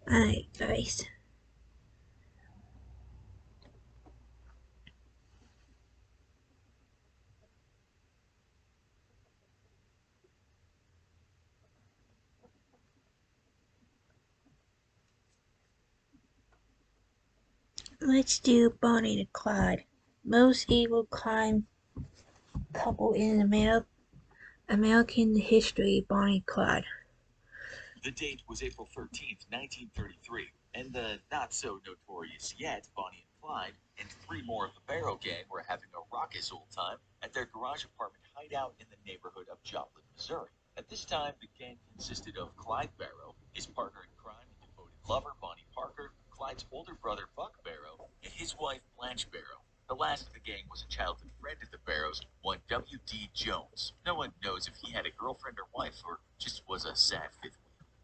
Alright, guys. Let's do Bonnie and Clyde. Most evil crime couple in American history, Bonnie and Clyde. The date was April 13th, 1933, and the not-so-notorious yet Bonnie and Clyde and three more of the Barrow Gang were having a raucous old time at their garage apartment hideout in the neighborhood of Joplin, Missouri. At this time, the gang consisted of Clyde Barrow, his partner in crime and devoted lover, Bonnie Parker, Clyde's older brother, Buck Barrow, and his wife, Blanche Barrow. The last of the gang was a childhood friend of the Barrows, one W.D. Jones. No one knows if he had a girlfriend or wife or just was a sad fifth.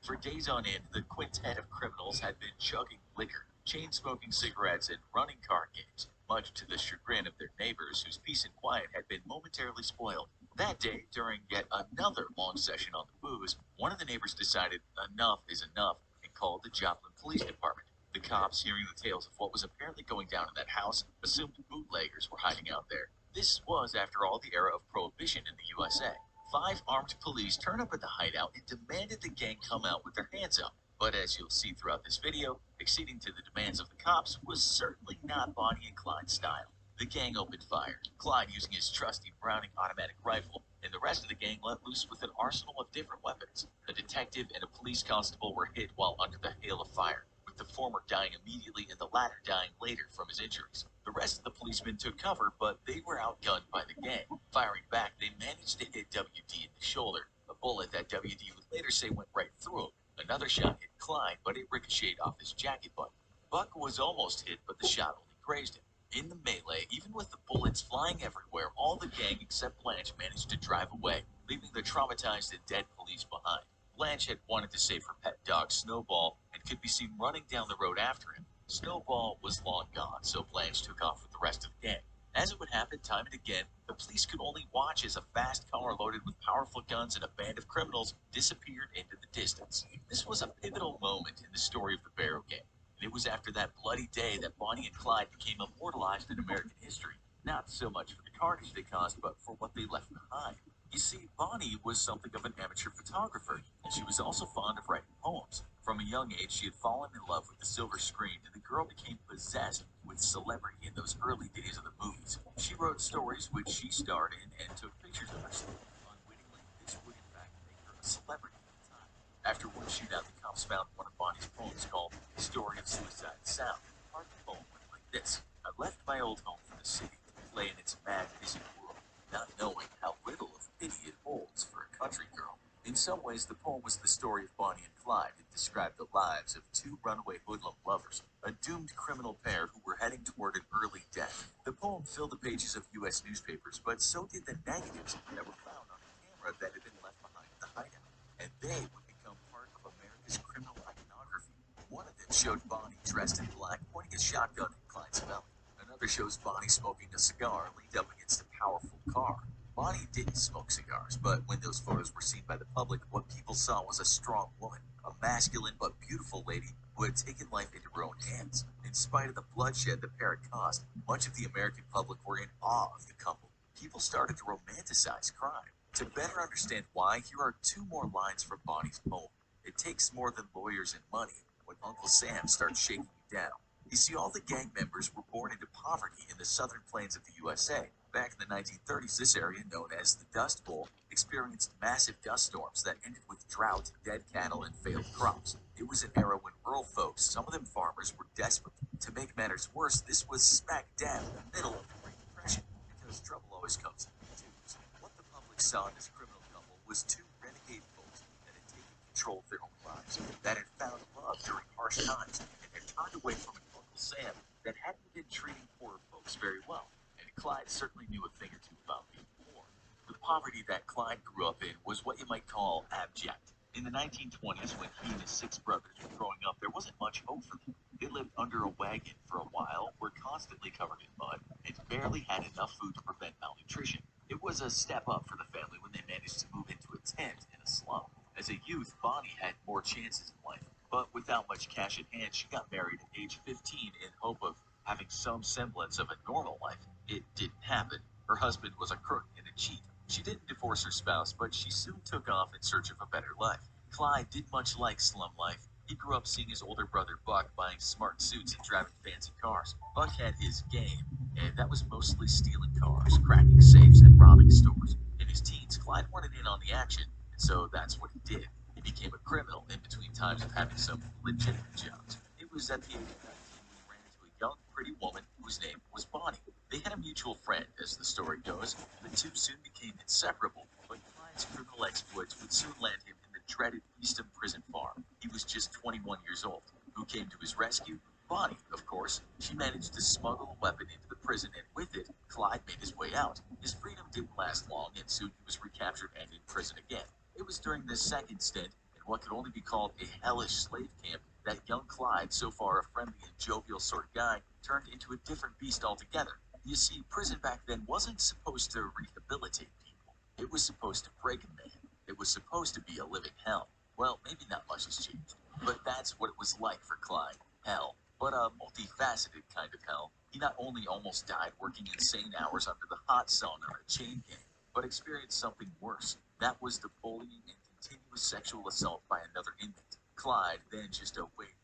For days on end, the quintet of criminals had been chugging liquor, chain-smoking cigarettes, and running card games, much to the chagrin of their neighbors whose peace and quiet had been momentarily spoiled. That day, during yet another long session on the booze, one of the neighbors decided enough is enough and called the Joplin Police Department. The cops, hearing the tales of what was apparently going down in that house, assumed bootleggers were hiding out there. This was, after all, the era of prohibition in the USA. Five armed police turned up at the hideout and demanded the gang come out with their hands up. But as you'll see throughout this video, acceding to the demands of the cops was certainly not Bonnie and Clyde's style. The gang opened fire, Clyde using his trusty Browning automatic rifle, and the rest of the gang let loose with an arsenal of different weapons. A detective and a police constable were hit while under the hail of fire, with the former dying immediately and the latter dying later from his injuries. The rest of the policemen took cover, but they were outgunned by the gang. Firing back, they managed to hit WD in the shoulder, a bullet that WD would later say went right through him. Another shot hit Clyde, but it ricocheted off his jacket button. Buck was almost hit, but the shot only grazed him. In the melee, even with the bullets flying everywhere, all the gang except Blanche managed to drive away, leaving the traumatized and dead police behind. Blanche had wanted to save her pet dog, Snowball, and could be seen running down the road after him. Snowball was long gone, so Blanche took off with the rest of the gang. As it would happen time and again, the police could only watch as a fast car loaded with powerful guns and a band of criminals disappeared into the distance. This was a pivotal moment in the story of the Barrow Gang, and it was after that bloody day that Bonnie and Clyde became immortalized in American history. Not so much for the carnage they caused, but for what they left behind. You see, Bonnie was something of an amateur photographer, and she was also fond of writing poems. From a young age, she had fallen in love with the silver screen, and the girl became possessed with celebrity in those early days of the movies. She wrote stories which she starred in and took pictures of herself. Unwittingly, this would in fact make her a celebrity at the time. After one shootout, the cops found one of Bonnie's poems called Story of Suicide Sound. Part of the poem went like this: I left my old home for the city to play in its mad, busy world, not knowing how little of pity it holds for a country girl. In some ways, the poem was the story of Bonnie and Clyde. It described the lives of two runaway hoodlum lovers, a doomed criminal pair who were heading toward an early death. The poem filled the pages of U.S. newspapers, but so did the negatives that were found on a camera that had been left behind at the hideout. And they would become part of America's criminal iconography. One of them showed Bonnie dressed in black, pointing a shotgun at Clyde's belly. Another shows Bonnie smoking a cigar leaned up against a powerful car. Bonnie didn't smoke cigars, but when those photos were seen by the public, what people saw was a strong woman, a masculine but beautiful lady who had taken life into her own hands. In spite of the bloodshed the pair had caused, much of the American public were in awe of the couple. People started to romanticize crime. To better understand why, here are two more lines from Bonnie's poem. It takes more than lawyers and money when Uncle Sam starts shaking you down. You see, all the gang members were born into poverty in the southern plains of the USA. Back in the 1930s, this area, known as the Dust Bowl, experienced massive dust storms that ended with drought, dead cattle, and failed crops. It was an era when rural folks, some of them farmers, were desperate. To make matters worse, this was smack dab in the middle of the Great Depression, because trouble always comes in twos. What the public saw in this criminal couple was two renegade folks that had taken control of their own lives, that had found love during harsh times, and had turned away from an Uncle Sam that hadn't been treating poor folks very well. And Clyde certainly knew a thing or two about being poor. The poverty that Clyde grew up in was what you might call abject. In the 1920s, when he and his six brothers were growing up, there wasn't much hope for them. They lived under a wagon for a while, were constantly covered in mud, and barely had enough food to prevent malnutrition. It was a step up for the family when they managed to move into a tent in a slum. As a youth, Bonnie had more chances in life, But without much cash in hand, she got married at age 15 in hope of having some semblance of a normal life. It didn't happen. Her husband was a crook and a cheat. She didn't divorce her spouse, but she soon took off in search of a better life. Clyde didn't much like slum life. He grew up seeing his older brother Buck buying smart suits and driving fancy cars. Buck had his game, and that was mostly stealing cars, cracking safes, and robbing stores. In his teens, Clyde wanted in on the action, and so that's what he did. He became a criminal in between times of having some legitimate jobs. It was at the age of 19 when he ran into a young, pretty woman whose name was Bonnie. They had a mutual friend, as the story goes. The two soon became inseparable, but Clyde's criminal exploits would soon land him in the dreaded Eastham prison farm. He was just 21 years old. Who came to his rescue? Bonnie, of course. She managed to smuggle a weapon into the prison, and with it, Clyde made his way out. His freedom didn't last long, and soon he was recaptured and in prison again. It was during this second stint, in what could only be called a hellish slave camp, that young Clyde, so far a friendly and jovial sort of guy, turned into a different beast altogether. You see, prison back then wasn't supposed to rehabilitate people. It was supposed to break a man. It was supposed to be a living hell. Well, maybe not much has changed, but that's what it was like for Clyde. Hell. But a multifaceted kind of hell. He not only almost died working insane hours under the hot sun on a chain gang, but experienced something worse. That was the bullying and continuous sexual assault by another inmate. Clyde, then just a wait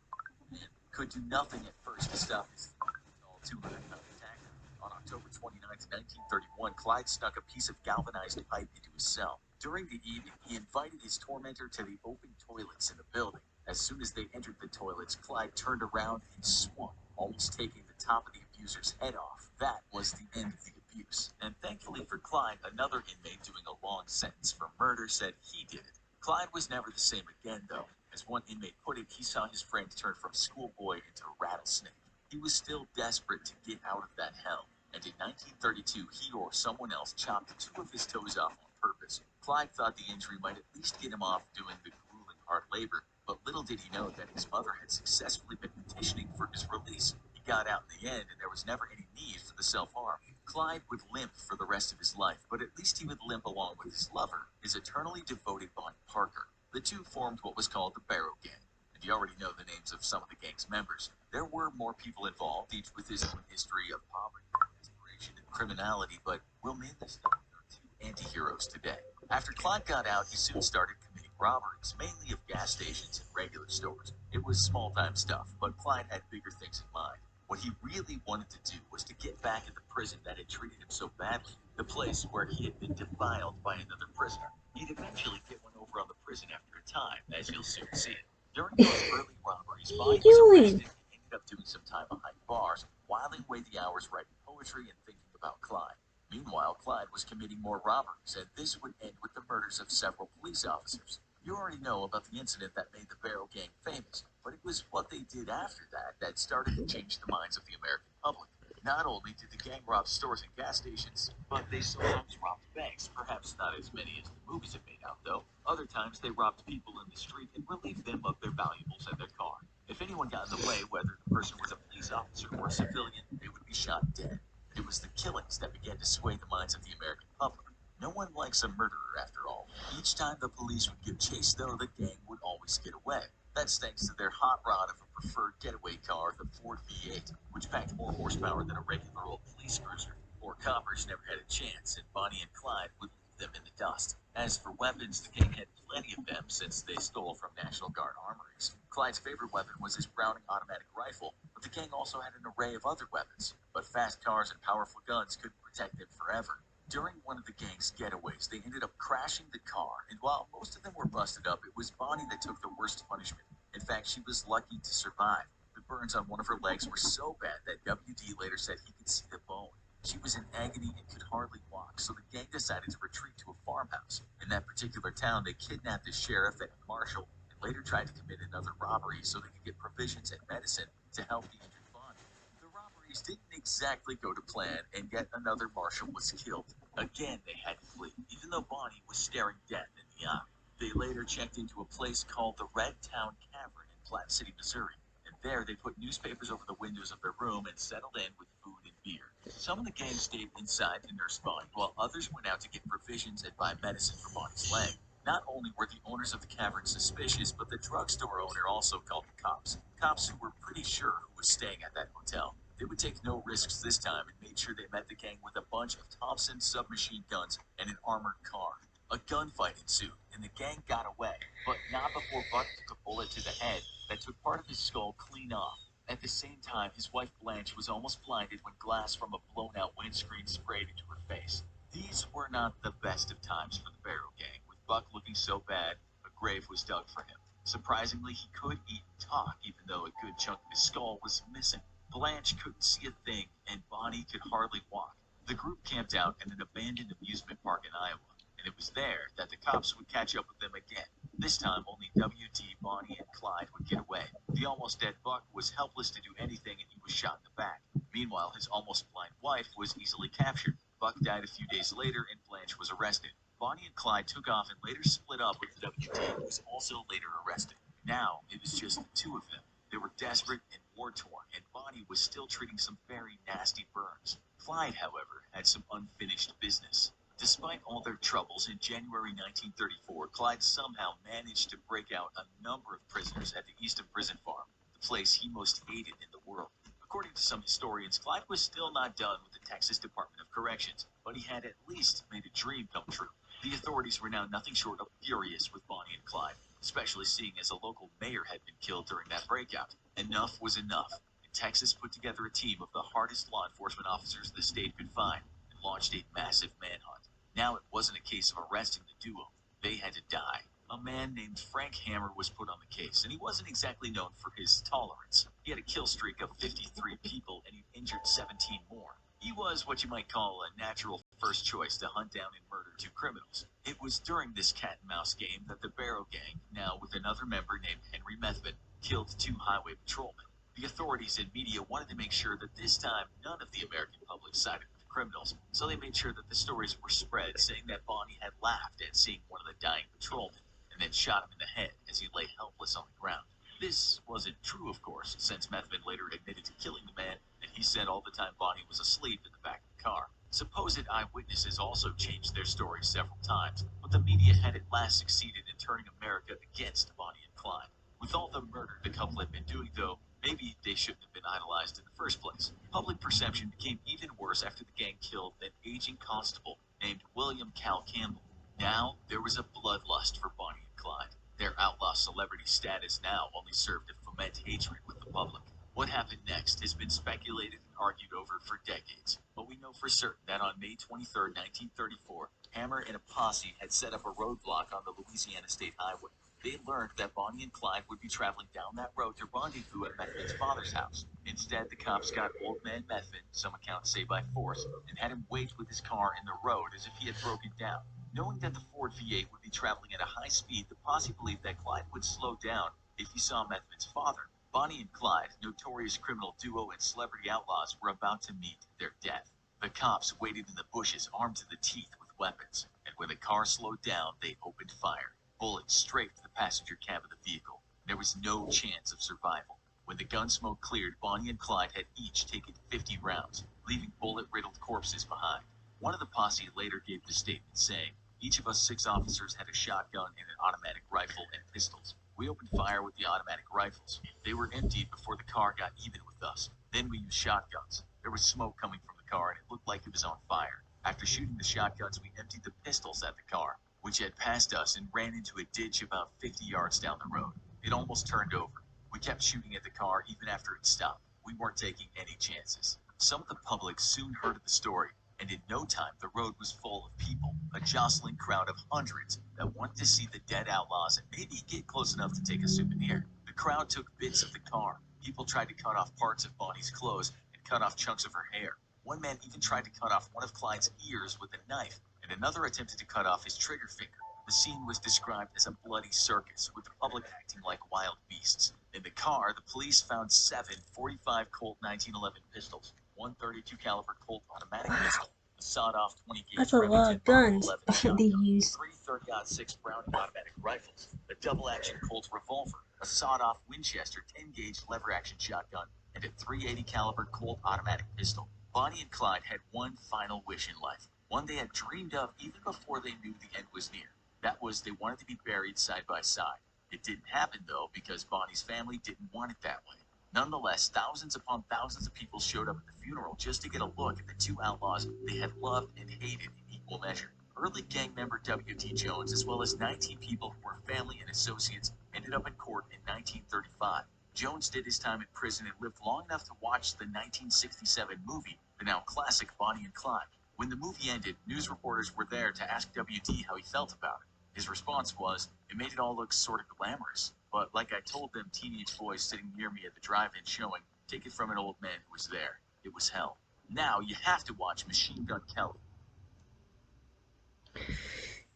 man, could do nothing at first to stop his tall 200-pound attacker. On October 29, 1931, Clyde snuck a piece of galvanized pipe into his cell. During the evening, he invited his tormentor to the open toilets in the building. As soon as they entered the toilets, Clyde turned around and swung, almost taking the top of the abuser's head off. That was the end of the abuse. And thankfully for Clyde, another inmate doing a long sentence for murder said he did it. Clyde was never the same again, though. As one inmate put it, he saw his friend turn from schoolboy into a rattlesnake. He was still desperate to get out of that hell, and in 1932, he or someone else chopped two of his toes off on purpose. Clyde thought the injury might at least get him off doing the grueling hard labor, but little did he know that his mother had successfully been petitioning for his release. He got out in the end, and there was never any need for the self-harm. Clyde would limp for the rest of his life, but at least he would limp along with his lover, his eternally devoted Bonnie Parker. The two formed what was called the Barrow Gang, and you already know the names of some of the gang's members. There were more people involved, each with his own history of poverty, desperation, and criminality, but we'll name this our two anti-heroes today. After Clyde got out, he soon started committing robberies, mainly of gas stations and regular stores. It was small-time stuff, but Clyde had bigger things in mind. What he really wanted to do was to get back at the prison that had treated him so badly, the place where he had been defiled by another prisoner. He'd eventually get one over on the prison after a time, as you'll soon see. During those early robberies, What are Bonnie you was doing? arrested and ended up doing some time behind bars, whiling away the hours writing poetry and thinking about Clyde. Meanwhile, Clyde was committing more robberies, and this would end with the murders of several police officers. You already know about the incident that made the Barrow Gang famous, but it was what they did after that that started to change the minds of the American public. Not only did the gang rob stores and gas stations, but they sometimes robbed banks. Perhaps not as many as the movies have made out, though. Other times they robbed people in the street and relieved them of their valuables and their car. If anyone got in the way, whether the person was a police officer or a civilian, they would be shot dead. It was the killings that began to sway the minds of the American public. No one likes a murderer, after all. Each time the police would give chase, though, the gang would always get away. That's thanks to their hot rod of a preferred getaway car, the Ford V8, which packed more horsepower than a regular old police cruiser. Poor coppers never had a chance, and Bonnie and Clyde would leave them in the dust. As for weapons, the gang had plenty of them since they stole from National Guard armories. Clyde's favorite weapon was his Browning automatic rifle, but the gang also had an array of other weapons. But fast cars and powerful guns couldn't protect them forever. During one of the gang's getaways, they ended up crashing the car, and while most of them were busted up, it was Bonnie that took the worst punishment. In fact, she was lucky to survive. The burns on one of her legs were so bad that WD later said he could see the bone. She was in agony and could hardly walk, so the gang decided to retreat to a farmhouse. In that particular town, they kidnapped the sheriff and a marshal, and later tried to commit another robbery so they could get provisions and medicine to help the injured Bonnie. The robberies didn't exactly go to plan, and yet another marshal was killed. Again, they had to flee, even though Bonnie was staring death in the eye. They later checked into a place called the Red Town Cavern in Platte City, Missouri, and there they put newspapers over the windows of their room and settled in with food and beer. Some of the gang stayed inside to nurse Bonnie, while others went out to get provisions and buy medicine for Bonnie's leg. Not only were the owners of the cavern suspicious, but the drugstore owner also called the cops. Cops who were pretty sure who was staying at that hotel. They would take no risks this time and made sure they met the gang with a bunch of Thompson submachine guns and an armored car. A gunfight ensued, and the gang got away, but not before Buck took a bullet to the head that took part of his skull clean off. At the same time, his wife Blanche was almost blinded when glass from a blown-out windscreen sprayed into her face. These were not the best of times for the Barrow gang, with Buck looking so bad, a grave was dug for him. Surprisingly, he could eat and talk, even though a good chunk of his skull was missing. Blanche couldn't see a thing, and Bonnie could hardly walk. The group camped out at an abandoned amusement park in Iowa, and it was there that the cops would catch up with them again. This time, only W.T., Bonnie, and Clyde would get away. The almost dead Buck was helpless to do anything, and he was shot in the back. Meanwhile, his almost blind wife was easily captured. Buck died a few days later, and Blanche was arrested. Bonnie and Clyde took off and later split up with W.T., who was also later arrested. Now, it was just the two of them. They were desperate and war-torn, and Bonnie was still treating some very nasty burns. Clyde, however, had some unfinished business. Despite all their troubles, in January 1934, Clyde somehow managed to break out a number of prisoners at the Easton Prison Farm, the place he most hated in the world. According to some historians, Clyde was still not done with the Texas Department of Corrections, but he had at least made a dream come true. The authorities were now nothing short of furious with Bonnie and Clyde, especially seeing as a local mayor had been killed during that breakout. Enough was enough, and Texas put together a team of the hardest law enforcement officers the state could find and launched a massive manhunt. Now it wasn't a case of arresting the duo. They had to die. A man named Frank Hammer was put on the case, and he wasn't exactly known for his tolerance. He had a kill streak of 53 people, and he injured 17 more. He was what you might call a natural first choice to hunt down and murder two criminals. It was during this cat and mouse game that the Barrow gang, now with another member named Henry Methvin, killed two highway patrolmen. The authorities and media wanted to make sure that this time none of the American public sided with the criminals, so they made sure that the stories were spread saying that Bonnie had laughed at seeing one of the dying patrolmen and then shot him in the head as he lay helpless on the ground. This wasn't true, of course, since Methvin later admitted to killing the man, and he said all the time Bonnie was asleep in the back of the car. Supposed eyewitnesses also changed their stories several times, but the media had at last succeeded in turning America against Bonnie and Clyde. With all the murder the couple had been doing, though, maybe they shouldn't have been idolized in the first place. Public perception became even worse after the gang killed an aging constable named William Cal Campbell. Now, there was a bloodlust for Bonnie and Clyde. Their outlaw celebrity status now only served to foment hatred with the public. What happened next has been speculated and argued over for decades, but we know for certain that on May 23, 1934, Hammer and a posse had set up a roadblock on the Louisiana State Highway. They learned that Bonnie and Clyde would be traveling down that road to rendezvous at Methvin's father's house. Instead, the cops got old man Methvin, some accounts say by force, and had him wait with his car in the road as if he had broken down. Knowing that the Ford V8 would be traveling at a high speed, the posse believed that Clyde would slow down if he saw Methvin's father. Bonnie and Clyde, notorious criminal duo and celebrity outlaws, were about to meet their death. The cops waited in the bushes, armed to the teeth with weapons, and when the car slowed down, they opened fire. Bullets straight to the passenger cab of the vehicle. There was no chance of survival. When the gun smoke cleared, Bonnie and Clyde had each taken 50 rounds, leaving bullet-riddled corpses behind. One of the posse later gave the statement saying, "Each of us 6 officers had a shotgun and an automatic rifle and pistols. We opened fire with the automatic rifles. They were emptied before the car got even with us. Then we used shotguns. There was smoke coming from the car and it looked like it was on fire. After shooting the shotguns, we emptied the pistols at the car, which had passed us and ran into a ditch about 50 yards down the road. It almost turned over. We kept shooting at the car even after it stopped. We weren't taking any chances." Some of the public soon heard of the story, and in no time the road was full of people, a jostling crowd of hundreds that wanted to see the dead outlaws and maybe get close enough to take a souvenir. The crowd took bits of the car. People tried to cut off parts of Bonnie's clothes and cut off chunks of her hair. One man even tried to cut off one of Clyde's ears with a knife, and another attempted to cut off his trigger finger. The scene was described as a bloody circus, with the public acting like wild beasts. In the car, the police found 7 45 Colt 1911 pistols, one 32 caliber Colt automatic pistol, a sawed-off 20 gauge That's a lot of guns 11 they shotgun, use. 3 30-06 Browning automatic rifles, a double-action Colt revolver, a sawed-off Winchester 10 gauge lever-action shotgun, and a 380 caliber Colt automatic pistol. Bonnie and Clyde had one final wish in life, one they had dreamed of even before they knew the end was near. That was, they wanted to be buried side by side. It didn't happen, though, because Bonnie's family didn't want it that way. Nonetheless, thousands upon thousands of people showed up at the funeral just to get a look at the two outlaws they had loved and hated in equal measure. Early gang member W.T. Jones, as well as 19 people who were family and associates, ended up in court in 1935. Jones did his time in prison and lived long enough to watch the 1967 movie, the now classic Bonnie and Clyde. When the movie ended, news reporters were there to ask W.T. how he felt about it. His response was, it made it all look sort of glamorous. But like I told them teenage boys sitting near me at the drive-in showing, take it from an old man who was there. It was hell. Now you have to watch Machine Gun Kelly.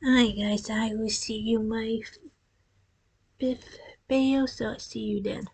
Alright guys, I will see you in my fifth video, so I'll see you then.